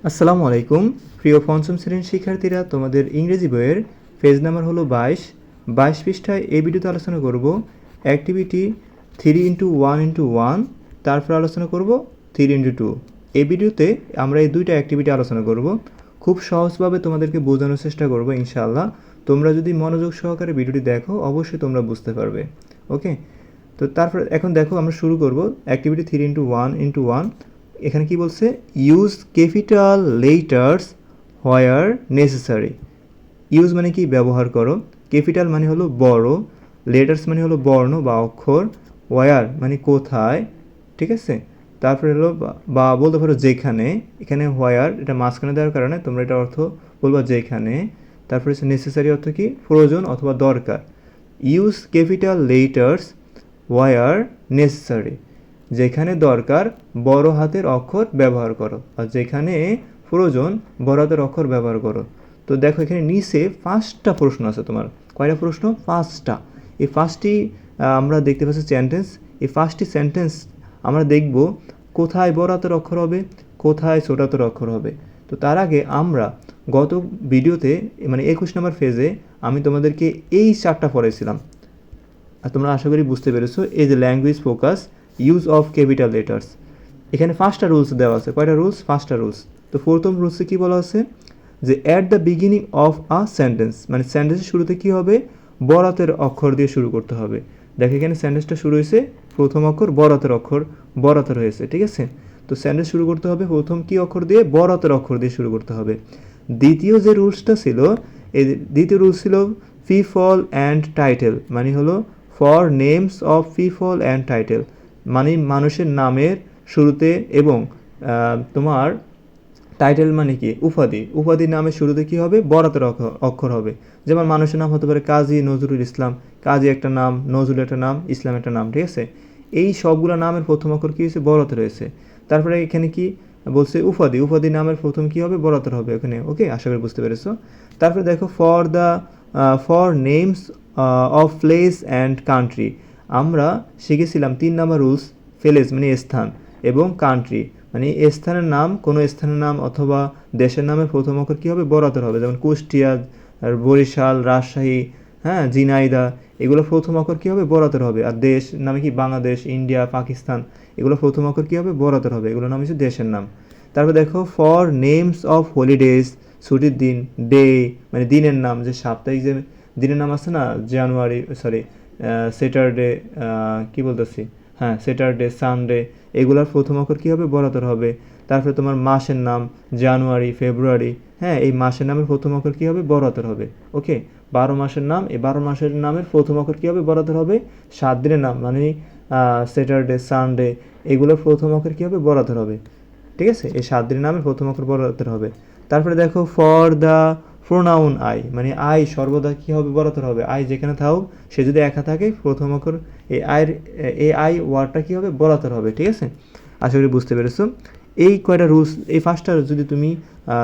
আসসালামু আলাইকুম প্রিয় পঞ্চম শ্রেণীর শিক্ষার্থীরা, তোমাদের ইংরেজি বইয়ের পেজ নাম্বার হলো 22 পৃষ্ঠায় এই ভিডিওতে আলোচনা করব অ্যাক্টিভিটি 3x1x1, তারপর আলোচনা করব 3x2। এই ভিডিওতে আমরা এই দুইটা অ্যাক্টিভিটি আলোচনা করব। খুব সহজভাবে তোমাদেরকে বোঝানোর চেষ্টা করব ইনশাআল্লাহ। তোমরা যদি মনোযোগ সহকারে ভিডিওটি দেখো অবশ্যই তোমরা বুঝতে পারবে। ওকে, তো তারপর এখন দেখো আমরা শুরু করব অ্যাক্টিভিটি 3x1x1। এখানে কি বলছে, use capital letters where necessary. Use মানে কি, ব্যবহার করো। ক্যাপিটাল মানে হলো বড়, লেটার্স মানে হলো বর্ণ বা অক্ষর, হোয়ার মানে কোথায়, ঠিক আছে। তারপরে হলো বা বলতে পারো যেখানে। এখানে হোয়ার এটা মাঝখানে দেওয়ার কারণে তোমরা এটা অর্থ বলবা যেখানে। তারপরে হচ্ছে নেসেসারি অর্থ কি, প্রয়োজন অথবা দরকার। Use capital letters where necessary, যেখানে দরকার বড় হাতের অক্ষর ব্যবহার করো, আর যেখানে প্রয়োজন বড় হাতের অক্ষর ব্যবহার করো। তো দেখো এখানে নিচে 5টা প্রশ্ন আছে তোমার। কয়টা প্রশ্ন? 5টা। এই 5টি আমরা দেখতে পাচ্ছি সেন্টেন্স। এই 5টি সেন্টেন্স আমরা দেখব কোথায় বড় হাতের অক্ষর হবে, কোথায় ছোট হাতের অক্ষর হবে। তো তার আগে আমরা গত ভিডিওতে মানে 21 নম্বর ফেজে আমি তোমাদেরকে এই 4টা পড়াইছিলাম, আর তোমরা আশা করি বুঝতে পেরেছো। এই যে language focus, use of capital letters, এখানে 5টা রুলস দেওয়া আছে। কয়টা রুলস? 5টা রুলস। তো প্রথম রুলসে কী বলা আছে যে at the beginning of a sentence, মানে সেন্টেন্সের শুরুতে কী হবে, বড় হাতের অক্ষর দিয়ে শুরু করতে হবে। দেখো এখানে সেন্টেন্সটা শুরু হয়েছে, প্রথম অক্ষর বড় হাতের অক্ষর বড় হাতের হয়েছে, ঠিক আছে। তো সেন্টেন্স শুরু করতে হবে প্রথম কী অক্ষর দিয়ে, বড় হাতের অক্ষর দিয়ে শুরু করতে হবে। দ্বিতীয় যে রুলসটা ছিল, এই দ্বিতীয় রুলস ছিল পিপল অ্যান্ড টাইটেল, মানে হলো for names of people and title, মানে মানুষের নামের শুরুতে এবং তোমার টাইটেল মানে কি, উপাধি। উপাধির নামের শুরুতে কী হবে, বড় হাতের অক্ষর হবে। যেমন মানুষের নাম হতে পারে কাজী নজরুল ইসলাম, কাজী একটা নাম, নজরুল একটা নাম, ইসলাম একটা নাম, ঠিক আছে। এই সবগুলো নামের প্রথম অক্ষর কী হয়েছে, বড় হাতের হয়েছে। তারপরে এখানে কি বলছে, উপাধি। উপাধি নামের প্রথম কী হবে, বড় হাতের হবে ওখানে। ওকে, আশা করি বুঝতে পেরেছো। তারপরে দেখো for names of place and country, আমরা শিখেছিলাম 3 নম্বর রুলস, প্লেস মানে স্থান এবং কান্ট্রি মানে স্থানের নাম, কোনো স্থানের নাম অথবা দেশের নামের প্রথম অক্ষর কী হবে, বড় হাতের হবে। যেমন কুষ্টিয়া, বরিশাল, রাজশাহী, হ্যাঁ, ঝিনাইদহ, এগুলো প্রথম অক্ষর কী হবে, বড় হাতের হবে। আর দেশ নামে কি, বাংলাদেশ, ইন্ডিয়া, পাকিস্তান, এগুলো প্রথম অক্ষর কী হবে, বড় হাতের হবে। এগুলোর নাম হচ্ছে দেশের নাম। তারপর দেখো ফর নেমস অফ হলিডেজ, ছুটির দিন, ডে মানে দিনের নাম, যে সাপ্তাহিক যে দিনের নাম আছে না, জানুয়ারি, সরি, স্যাটারডে, কী বলতেছি, হ্যাঁ স্যাটারডে, সানডে, এগুলোর প্রথম অক্ষর কী হবে, বড় হাতের হবে। তারপরে তোমার মাসের নাম, জানুয়ারি, ফেব্রুয়ারি, হ্যাঁ, এই মাসের নামের প্রথম অক্ষর কী হবে, বড় হাতের হবে। ওকে, 12 মাসের নাম, এই 12 মাসের নামের প্রথম অক্ষর কী হবে, বড় হাতের হবে। 7 দিনের নাম মানে স্যাটারডে, সানডে, এগুলোর প্রথম অক্ষর কী হবে, বড় হাতের হবে, ঠিক আছে। এই 7 দিনের নামের প্রথম অক্ষর বড় হাতের হবে। তারপরে দেখো ফর দ্য প্রোনাউন আই, মানে আই সর্বদা কী হবে, বড় হাতের হবে। আই যেখানে থাকুক, সে যদি একা থাকে, প্রথম অক্ষর এই আই ওয়ার্ডটা কী হবে, বড় হাতের হবে, ঠিক আছে। আশা করি বুঝতে পেরেছো। এই কয়টা রুলস, এই 5টা যদি তুমি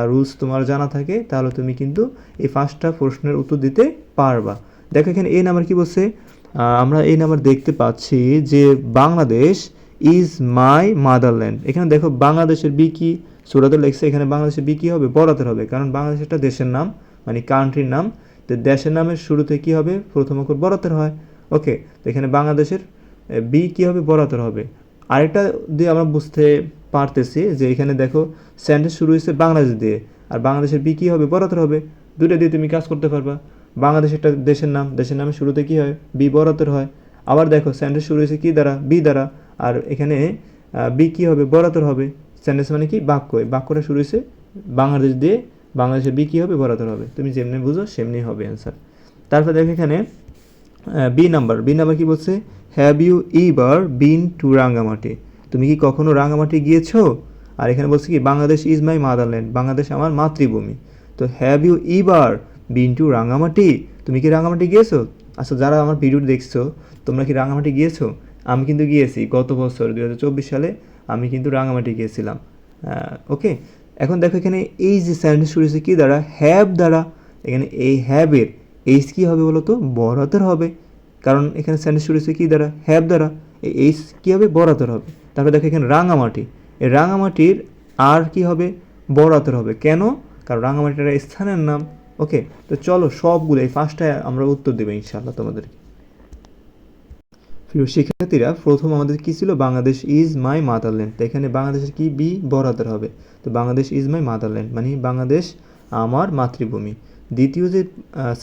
রুলস তোমার জানা থাকে, তাহলে তুমি কিন্তু এই 5টা প্রশ্নের উত্তর দিতে পারবা। দেখো এখানে এই নাম্বার কী বলছে, আমরা এই নাম্বার দেখতে পাচ্ছি যে বাংলাদেশ ইজ মাই মাদারল্যান্ড। এখানে দেখো বাংলাদেশের বি কি, ছোটাতে লেগছে, এখানে বাংলাদেশের বি কী হবে, বড় হাতের হবে, কারণ বাংলাদেশ একটা দেশের নাম মানে কান্ট্রির নাম। তো দেশের নামের শুরুতে কী হবে, প্রথম অক্ষর বড় হাতের হয়। ওকে, তো এখানে বাংলাদেশের বি কী হবে, বড় হাতের হবে। আরেকটা দিয়ে আমরা বুঝতে পারতেছি যে এখানে দেখো সেন্টেন্স শুরু হয়েছে বাংলাদেশ দিয়ে, আর বাংলাদেশের বি কী হবে, বড় হাতের হবে। দুটো দিয়ে তুমি কাজ করতে পারবা। বাংলাদেশ একটা দেশের নাম, দেশের নামের শুরুতে কী হয়, বি বড় হাতের হয়। আবার দেখো সেন্টেন্স শুরু হয়েছে কী দ্বারা, বি দ্বারা, আর এখানে বি কী হবে, বড় হাতের হবে। সেন্টেন্স মানে কি, বাক্য, বাক্যটা শুরু হয়েছে বাংলাদেশ দিয়ে, বাংলাদেশের বি কী হবে, বড় হাতের হবে। তুমি যেমনি বুঝো সেমনি হবে অ্যান্সার। তারপর দেখো এখানে বি নাম্বার কী বলছে, have you ever been to Rangamati, তুমি কি কখনো রাঙ্গামাটি গিয়েছো। আর এখানে বলছে কি, Bangladesh is my motherland, Bangladesh আমার মাতৃভূমি। তো have you ever been to Rangamati, তুমি কি রাঙ্গামাটি গিয়েছো। আচ্ছা, যারা আমার ভিডিও দেখছো, তোমরা কি রাঙ্গামাটি গিয়েছো? আমি কিন্তু গিয়েছি গত বছর 2024 সালে আমি কিন্তু রাঙ্গামাটি গিয়েছিলাম। ওকে, এখন দেখো এখানে এই যে সেন্টেন্স শুরু হয়েছে কী দ্বারা, হ্যাভ দ্বারা। এখানে এই হ্যাভের এইচ কী হবে বলো তো, বড় হাতের হবে, কারণ এখানে সেন্টেন্স শুরু হয়েছে কী দ্বারা, হ্যাভ দ্বারা। এই এইচ কী হবে, বড় হাতের হবে। তারপরে দেখো এখানে রাঙামাটি, এই রাঙামাটির আর কী হবে, বড় হাতের হবে। কেন? কারণ রাঙামাটিটা একটা স্থানের নাম। ওকে, তো চলো সবগুলো এই ফার্স্টটায় আমরা উত্তর দেবো ইনশাআল্লাহ তোমাদেরকে। প্রিয় শিক্ষার্থীরা, প্রথম আমাদের কি ছিল? Bangladesh is my motherland. তো এখানে বাংলাদেশের কি বি বড় হাতের হবে। তো বাংলাদেশ ইজ মাই মাদারল্যান্ড মানে বাংলাদেশ আমার মাতৃভূমি। দ্বিতীয় যে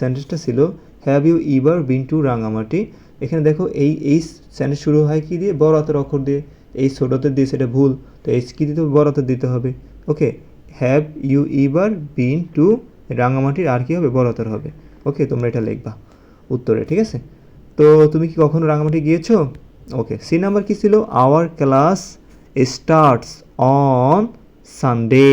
সেন্টেন্সটা ছিল, have you ever been to Rangamati. এখানে দেখো এই সেন্টেন্স শুরু হয় কি দিয়ে? বড় হাতের অক্ষর দিয়ে। এই ছোট হাতের দিয়ে সেটা ভুল, তো এই কি দিতে হবে? বড় হাতের দিতে হবে। Okay, have you ever been to রাঙামাটির আর কি হবে? বড় হাতের হবে। ওকে, তোমরা এটা লিখবা উত্তরে, ঠিক আছে? তো তুমি কি কখনো রাঙামাটি গিয়েছো? ওকে, সি নাম্বার কি ছিল? Our class starts on Sunday.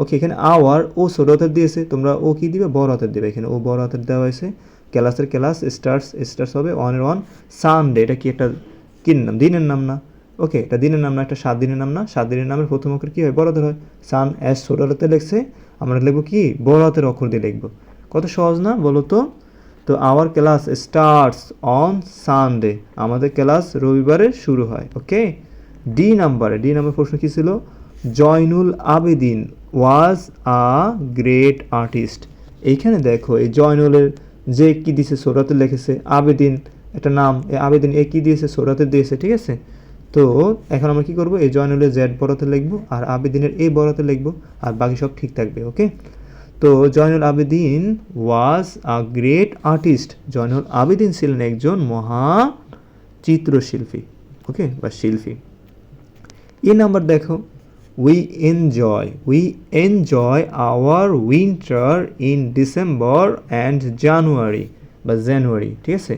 Okay, এখানে আওয়ার ও ছোট হাতের দিয়েছে, তোমরা ও কি দিবে? বড় হাতের দিবে। এখানে ও বড় হাতের দেওয়া হয়েছে। ক্লাসের ক্লাস, স্টার্টস হবে অনের অন সানডে। এটা কি একটা কি নাম? দিনের নাম না? ওকে, এটা দিনের নাম না, একটা 7 দিনের নাম না? 7 দিনের নামের প্রথম অক্ষর কী হয়? বড় হাতের হয়। সান অ্যাজ ছোট হাতে লিখছে, আমরা লিখবো কি? বড় হাতের অক্ষর দিয়ে লিখবো। কত সহজ না বলো তো? তো hour class starts on Sunday, আমাদের ক্লাস রবিবারে শুরু হয়। ওকে, ডি নাম্বার প্রশ্ন কী ছিল? Zainul Abedin was a great artist. এইখানে দেখো এই জয়নুলের যে কী দিয়েছে? সোরাতে লিখেছে। আবেদিন একটা নাম, এই আবেদিন এ কী দিয়েছে? সোরাতে দিয়েছে, ঠিক আছে? তো এখন আমরা কী করবো? এই জয়নুলের জেড বড়তে লিখবো আর আবেদিনের এ বড়তে লিখবো, আর বাকি সব ঠিক থাকবে। ওকে, তো Zainul Abedin was a great artist. Zainul Abedin ছিলেন একজন মহা চিত্রশিল্পী। ওকে, বা শিল্পী। এ নাম্বার দেখো, we enjoy our winter in December and January, ঠিক আছে?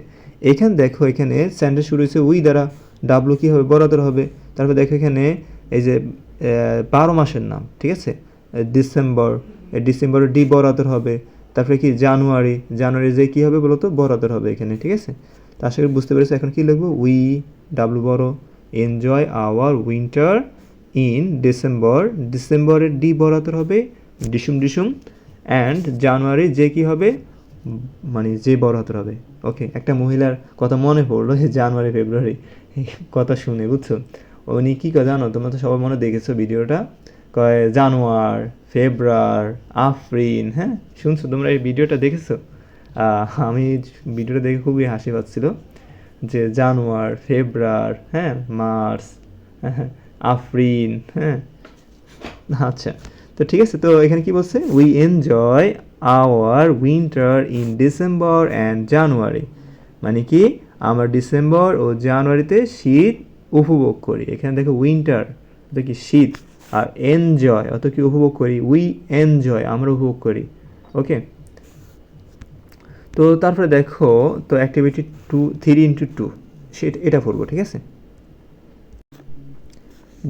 এখানে দেখো, এখানে সেন্টেন্স শুরু হয়েছে উই দ্বারা, ডাব্লু কী হবে? বড় হাতের হবে। তারপর দেখো এখানে এই যে 12 মাসের নাম, ঠিক আছে? ডিসেম্বরের ডি বড় হাতের হবে। তারপরে কি? জানুয়ারি যে কী হবে বলো তো? বড় হাতের হবে এখানে, ঠিক আছে? তো আশা করি বুঝতে পেরেছি। এখন কী লিখবো? উই, ডাব্লু বড়, এনজয় আওয়ার উইন্টার ইন ডিসেম্বরের ডি বড় হাতের হবে, ডিসুম, অ্যান্ড জানুয়ারি যে কী হবে? মানে যে বড় হাতের হবে। ওকে, একটা মহিলার কথা মনে পড়লো, যে জানুয়ারি ফেব্রুয়ারি কথা শুনে, বুঝছো? উনি কী কথা জানো? তোমরা তো সবাই মনে দেখেছো ভিডিওটা, কয় জানুয়ার, ফেব্রুয়ার, আফরিন। হ্যাঁ, শুনছো তোমরা? এই ভিডিওটা দেখেছো? আমি ভিডিওটা দেখে খুবই হাসি পাচ্ছিল, যে জানুয়ার, ফেব্রুয়ার, হ্যাঁ, মার্চ, হ্যাঁ, আফরিন, হ্যাঁ। আচ্ছা, তো ঠিক আছে। তো এখানে কি বলছে? We enjoy our winter in December and জানুয়ারি, মানে কি? আমরা ডিসেম্বর ও জানুয়ারিতে শীত উপভোগ করি। এখানে দেখো উইন্টার অত কি? শীত। আর এনজয় অত কি? উপভোগ করি। উই এনজয়, আমরা উপভোগ করি। ওকে, তো তারপরে দেখো, তো অ্যাক্টিভিটি 3x2 সেটা এটা পড়বো, ঠিক আছে?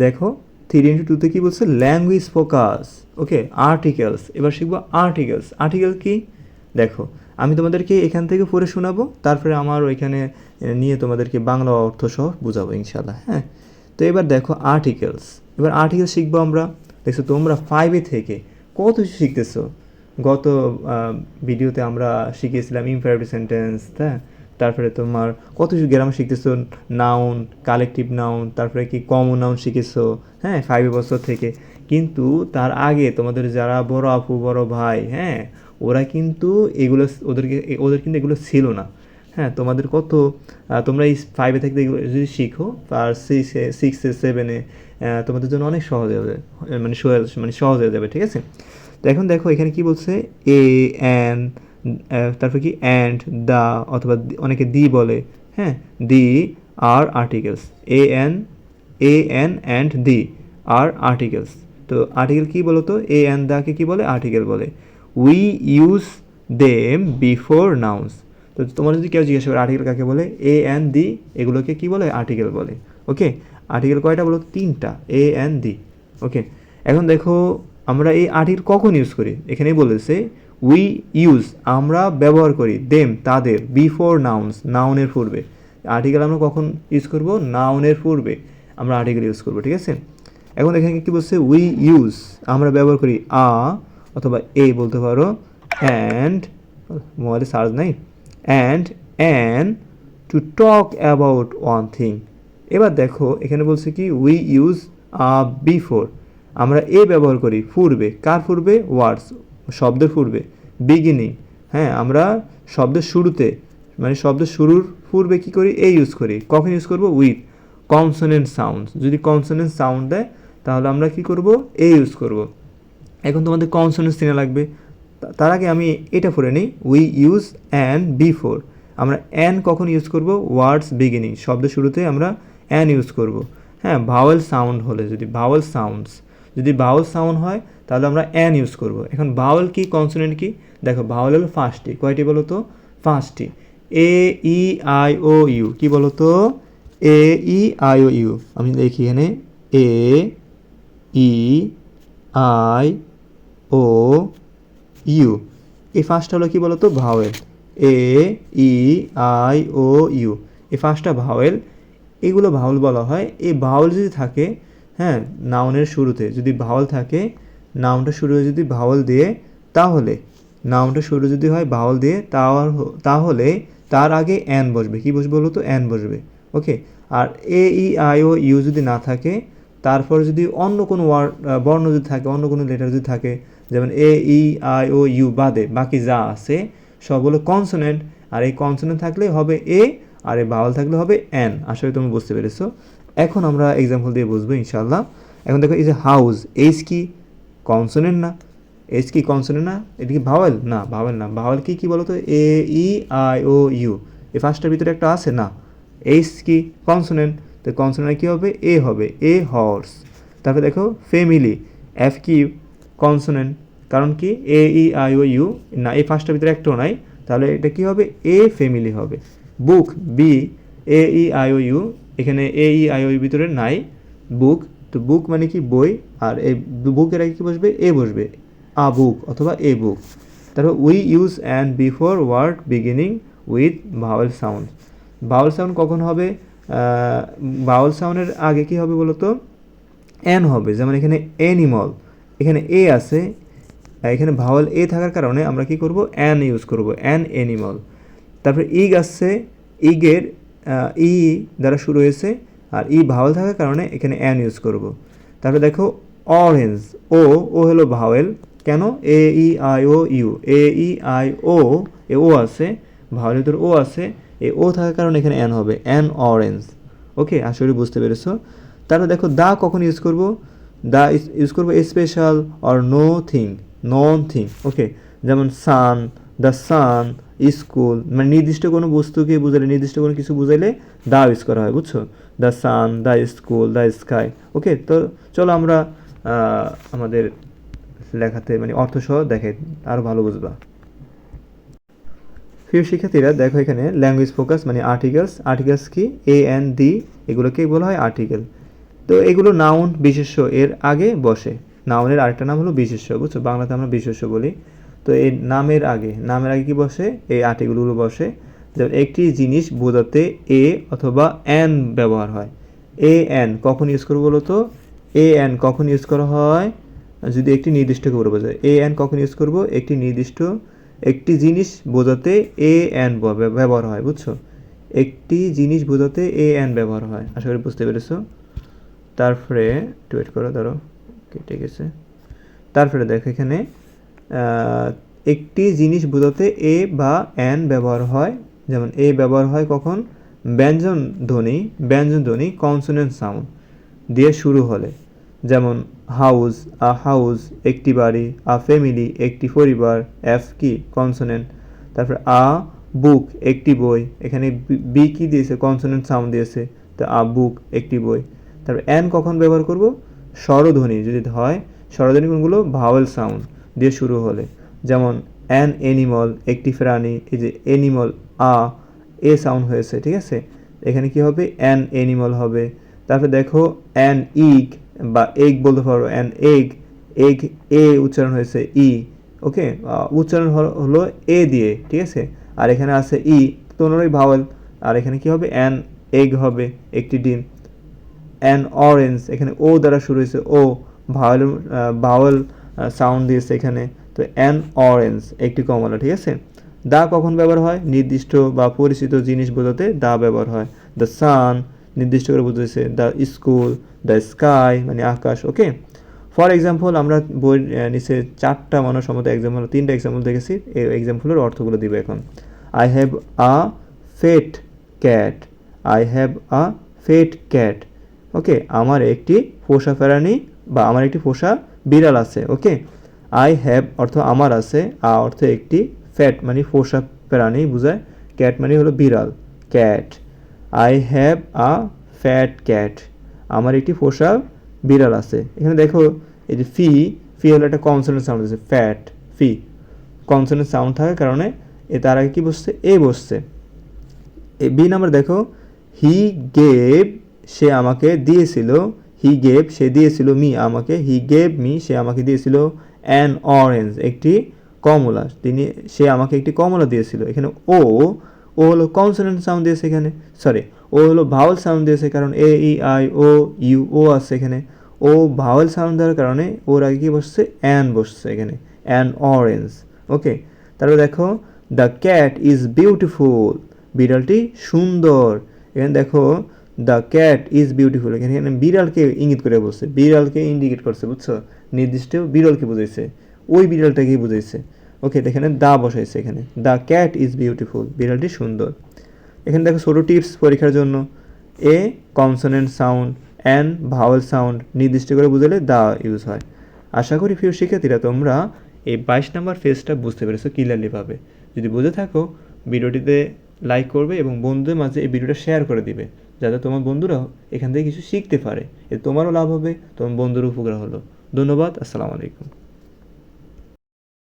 দেখো 3x2তে কী বলছে? Language focus. Okay, articles. এবার শিখবো আর্টিকেলস। আর্টিকেল কি? দেখো, আমি তোমাদেরকে এখান থেকে পড়ে শোনাবো, তারপরে আমার ওইখানে নিয়ে তোমাদেরকে বাংলা অর্থ সহ বোঝাবো ইনশাল্লাহ। হ্যাঁ, তো এবার দেখো আর্টিকেলস। এবার আর্টিকেলস শিখবো আমরা। দেখছো তোমরা 5 থেকে কত কিছু শিখতেছো। গত ভিডিওতে আমরা শিখেছিলাম ইমপারেটিভ সেন্টেন্স, হ্যাঁ, তারপরে তোমার কত কিছু গ্রামার শিখতেছো, নাউন, কালেকটিভ নাউন, তারপরে কি কমন নাউন শিখেছো, হ্যাঁ, 5 বছর থেকে। কিন্তু তার আগে তোমাদের যারা বড় আপু, বড় ভাই, হ্যাঁ, ওরা কিন্তু এগুলো, ওদের কিন্তু এগুলো ছিল না। হ্যাঁ, তোমাদের কত, তোমরা এই 5 থেকে এগুলো যদি শিখো, আর 6-এ 7-এ তোমাদের জন্য অনেক সহজ হয়ে যাবে, মানে সহজ হয়ে যাবে, ঠিক আছে? তো এখন দেখো এখানে কি বলছে? এ অ্যান, তারপর কি? অ্যান্ড, দ্য, অথবা অনেকে দি বলে, হ্যাঁ, দি আর articles. A an and the আর আর্টিকেলস। তো আর্টিকেল কী বলো তো? এ অ্যান্ড দ্যকে কী বলে? আর্টিকেল বলে। We use them before nouns. তো তোমার যদি কেউ জিজ্ঞাসা করে আর্টিকেল কাকে বলে, এ অ্যান্ড দি এগুলোকে কী বলে? আর্টিকেল বলে। ওকে, আর্টিকেল কয়টা বলো? 3টা, এ অ্যান্ড দি। ওকে, এখন দেখো আমরা এই আর্টিকেল কখন ইউজ করি? এখানেই বলেছে উই ইউজ, আমরা ব্যবহার করি, দেম তাদের, বিফোর নাউন্স, নাউনের পূর্বে। আর্টিকেল আমরা কখন ইউজ করব? নাউনের পূর্বে আমরা আর্টিকেল ইউজ করব, ঠিক আছে? এখন এখানে কী বলছে? উই ইউজ, আমরা ব্যবহার করি আ অথবা এ বলতে পারো, অ্যান্ড, মোবাইলে চার্জ নাই, and to talk about one thing. এবার দেখো এখানে বলছে কি? উই ইউজ বিফোর, আমরা এ ব্যবহার করি পূর্বে, কার পূর্বে? ওয়ার্ডস, শব্দের পূর্বে। বিগিনিং, হ্যাঁ আমরা শব্দের শুরুতে মানে শব্দের শুরুর পূর্বে কী করি? এ ইউজ করি। কখন ইউজ করব? উইথ কনসোনেন্ট সাউন্ড, যদি কনসোনেন্ট সাউন্ড দেয় তাহলে আমরা কি করব? এ ইউজ করব। এখন তোমাদের কনসোনেন্ট চেনা লাগবে, তার আগে আমি এটা পড়ে নিই। উই ইউজ অ্যান বিফোর, আমরা অ্যান কখন ইউজ করব? ওয়ার্ডস বিগিনিং, শব্দের শুরুতে আমরা অ্যান ইউজ করব। হ্যাঁ ভাওয়েল সাউন্ড হলে, যদি ভাওয়েল সাউন্ড হয় তাহলে আমরা অ্যান ইউজ করব। এখন ভাওয়েল কি কনসোনেন্ট কি? দেখো ভাওয়েল হলো ফার্স্টটি, কয়টি বলো তো? ফার্স্টটি। এ ই আই ও ইউ, কি বলো তো? এ ই আই ও ইউ, আমি দেখি এখানে A E I O U, এই ফার্স্টটা হলো কি বলো তো? Vowel. A E I O U, এই ফার্স্টটা ভাওয়েল, এগুলো ভাওয়েল বলা হয়। এই ভাওয়েল যদি থাকে, হ্যাঁ নাউনের শুরুতে যদি ভাওয়েল থাকে, নাউনটা শুরু যদি ভাওয়েল দিয়ে, তাহলে নাউনটা শুরু যদি হয় ভাওয়েল দিয়ে, তাহলে তার আগে অ্যান বসবে। কি বসবে বলো তো? অ্যান বসবে। ওকে, আর এ ই আই ও ইউ যদি না থাকে, তারপর যদি অন্য কোনো বর্ণ যদি থাকে, অন্য কোনো লেটার যদি থাকে, যেমন এ ই আই ও ইউ বাদে বাকি যা আছে সব হলো কনসোনেন্ট, আর এই কনসোনেন্ট থাকলে হবে এ, আর এই ভাওয়াল থাকলে হবে এন। আশা করি তুমি বুঝতে পেরেছো। এখন আমরা এক্সাম্পল দিয়ে বুঝবো ইনশাল্লাহ। এখন দেখো এই যে হাউস, এইচ কি কনসোনেন্ট না? এইচ কি কনসোনেন্ট না? এটা কি ভাওয়াল? না, ভাওয়াল না। ভাওয়াল কি কি বলো তো? এ ই আই ও ইউ, এই ফার্স্টটার ভিতরে একটা আছে না? এইচ কি কনসোনেন্ট, তো কনসোনেন্ট কী হবে? এ হবে, এ হর্স। তারপরে দেখো ফ্যামিলি, এফ কি কনসোনেন্ট, কারণ কি? এ ই আই ও ইউ না, এই ফার্স্টটার ভিতরে একটাও নাই, তাহলে এটা কি হবে? এ ফ্যামিলি হবে। Book, B A E I O U, এখানে A E I O you ভিতরে নাই বুক, তো বুক মানে কি? বই, আর এই বুকের আগে কী বসবে? এ বসবে, আ বুক অথবা এ বুক। তারপর we use an before word beginning with vowel sound. Vowel sound কখন হবে? ভাওয়েল সাউন্ডের আগে কি হবে বলো তো? অ্যান হবে। যেমন এখানে অ্যানিমল, এখানে এ আছে, এখানে ভাওয়েল এ থাকার কারণে আমরা কি করব? অ্যান ইউজ করব, অ্যান অ্যানিমল। তারপরে ইগ আসছে, ইগের ই দ্বারা শুরু হয়েছে, আর ই ভাওয়েল থাকার কারণে এখানে অ্যান ইউজ করব। তারপরে দেখো অরেঞ্জ, ও হলো ভাওয়েল, কেন? A E I O U, A E I O, A O আছে, ভাওয়েলের ভিতরে ও আছে, এই ও থাকার কারণে এখানে অ্যান হবে, অ্যান অরেঞ্জ। ওকে, আশা করি বুঝতে পেরেছো। তারপর দেখো দা কখন ইউজ করব? দা ইউজ করবো special or nothing, none thing. Okay, যেমন সান, দ্য সান, স্কুল, মানে নির্দিষ্ট কোনো বস্তুকে বুঝাইলে, নির্দিষ্ট কোনো কিছু বুঝাইলে দা ইউজ করা হয়, বুঝছো? The sun, the school, the sky. Okay, তো চলো আমরা আমাদের লেখাতে মানে অর্থসহ দেখাই, আরও ভালো বুঝবা। প্রিয় শিক্ষার্থীরা দেখো এখানে ল্যাঙ্গুয়েজ ফোকাস মানে আর্টিকেলস কি? এ অ্যান্ড দি, এগুলোকে বলা হয় আর্টিকেল। তো এগুলো নাউন বিশেষ্য এর আগে বসে। নাউনের আরেকটা নাম হলো বিশেষ্য, বুঝছো? বাংলাতে আমরা বিশেষ্য বলি। তো এই নামের আগে কি বসে? এই আর্টিকেলগুলো বসে। যেমন একটি জিনিস বোঝাতে এ অথবা অ্যান ব্যবহার হয়। এ অ্যান কখন ইউজ করবো বলো তো? এ অ্যান কখন ইউজ করা হয়? যদি একটি নির্দিষ্ট করে বোঝায়। এ অ্যান কখন ইউজ করবো? একটি জিনিস বোঝাতে এ অ্যান ব্যবহার হয়, বুঝছো? একটি জিনিস বোঝাতে এ অ্যান ব্যবহার হয়। আশা করি বুঝতে পেরেছো। তারপরে একটু ওয়েট করো, ধরো, ঠিক আছে। তারপরে দেখো এখানে একটি জিনিস বোঝাতে এ বা অ্যান ব্যবহার হয়। যেমন এ ব্যবহার হয় কখন? ব্যঞ্জন ধ্বনি কনসোনেন্ট সাউন্ড দিয়ে শুরু হলে। যেমন হাউস, আ হাউস একটি বাড়ি, আ ফ্যামিলি একটি পরিবার, এফ কি কনসোনেন্ট। তারপরে আ বুক একটি বই, এখানে বি কি দিয়েছে? কনসোনেন্ট সাউন্ড দিয়েছে, তো আ বুক একটি বই। তারপর অ্যান কখন ব্যবহার করব? স্বরধ্বনি যদি হয়, স্বরধ্বনি কোনগুলো? ভাওয়েল সাউন্ড দিয়ে শুরু হলে। যেমন অ্যান অ্যানিমল একটি প্রাণী, এই যে অ্যানিমল আ এ সাউন্ড হয়েছে, ঠিক আছে? এখানে কি হবে? অ্যান অ্যানিমল হবে। তারপরে দেখো অ্যান ইগ বা এগ বলতে পারো, অ্যান এগ এ উচ্চারণ হয়েছে ই। ওকে, উচ্চারণ হলো এ দিয়ে, ঠিক আছে? আর এখানে আছে ই, তোমরাই ভাওয়েল, আর এখানে কি হবে? অ্যান এগ হবে, একটি ডিম। অ্যান অরেঞ্জ, এখানে ও দ্বারা শুরু হয়েছে, ও ভাওয়েল সাউন্ড দিয়েছে এখানে, তো অ্যান অরেঞ্জ একটি কমলা, ঠিক আছে? দা কখন ব্যবহার হয়? নির্দিষ্ট বা পরিচিত জিনিস বোঝাতে দা ব্যবহার হয়। দ্য সান নির্দিষ্ট করে বুঝেছে, দ্য স্কুল, দ্য স্কাই মানে আকাশ। ওকে, ফর এক্সাম্পল আমরা বই নিচে 4টা মানুষ সম্মত এক্সাম্পল 3টা এক্সাম্পল দেখেছি, এই এক্সাম্পলের অর্থগুলো দিব এখন। I have a fat cat, I have a fat cat. Okay, আমার একটি পোষা প্রাণী বা আমার একটি পোষা বিড়াল আছে। ওকে, আই হ্যাভ অর্থ আমার আছে, আ অর্থ একটি, ফ্যাট মানে পোষা প্রাণী বোঝায়, ক্যাট মানে হলো বিড়াল, cat. I have a fat cat, আমার একটি পোষা বিড়াল আছে। এখানে দেখো এই যে ফি, ফি হলো একটা কনসোনেন্ট সাউন্ড আছে, ফ্যাট ফি কনসোনেন্ট সাউন্ড থাকার কারণে তার আগে কি বসছে, এ বসছে। বি নাম্বার দেখো, হি গেভ সে আমাকে দিয়েছিল, হি গেভ সে দিয়েছিল, মি আমাকে, হি গেভ মি সে আমাকে দিয়েছিল, অ্যান অরেঞ্জ একটি কমলা, সে আমাকে একটি কমলা দিয়েছিল। এখানে ও হলো কনসোনেন্ট সাউন্ড দিয়েছে এখানে, সরি ও হলো ভাওয়েল সাউন্ড দিয়েছে, কারণ এ ই আই ও ইউ ও আছে এখানে, ও ভাওয়েল সাউন্ড দেওয়ার কারণে ওর আগে কি বসছে, অ্যান বসছে এখানে, অ্যান অরেঞ্জ। ওকে, তারপরে দেখো দ্য ক্যাট ইজ বিউটিফুল, বিড়ালটি সুন্দর। এখানে দেখো দ্য ক্যাট ইজ বিউটিফুল, এখানে বিড়ালকে ইঙ্গিত করে বলছে, বিড়ালকে ইন্ডিকেট করছে, বুঝছো, নির্দিষ্ট বিড়ালকে বুঝাইছে, ওই বিড়ালটাকেই বুঝাইছে। ওকে, এখানে দা বসাইছে, এখানে দ্য ক্যাট ইজ বিউটিফুল, বিড়ালটি সুন্দর। এখানে দেখো ছোটো টিপস পরীক্ষার জন্য, a consonant sound, an vowel sound নির্দিষ্ট করে বুঝালে দা ইউজ হয়। আশা করি প্রিয় শিক্ষার্থীরা তোমরা এই 22 নম্বর ফেজটা বুঝতে পেরেছো ক্লিয়ারলিভাবে। যদি বুঝে থাকো ভিডিওটিতে লাইক করবে এবং বন্ধুদের মাঝে এই ভিডিওটা শেয়ার করে দিবে, যাতে তোমার বন্ধুরাও এখান থেকে কিছু শিখতে পারে, এতে তোমারও লাভ হবে, তোমার বন্ধুর উপকার হলো। ধন্যবাদ, আসসালামু আলাইকুম।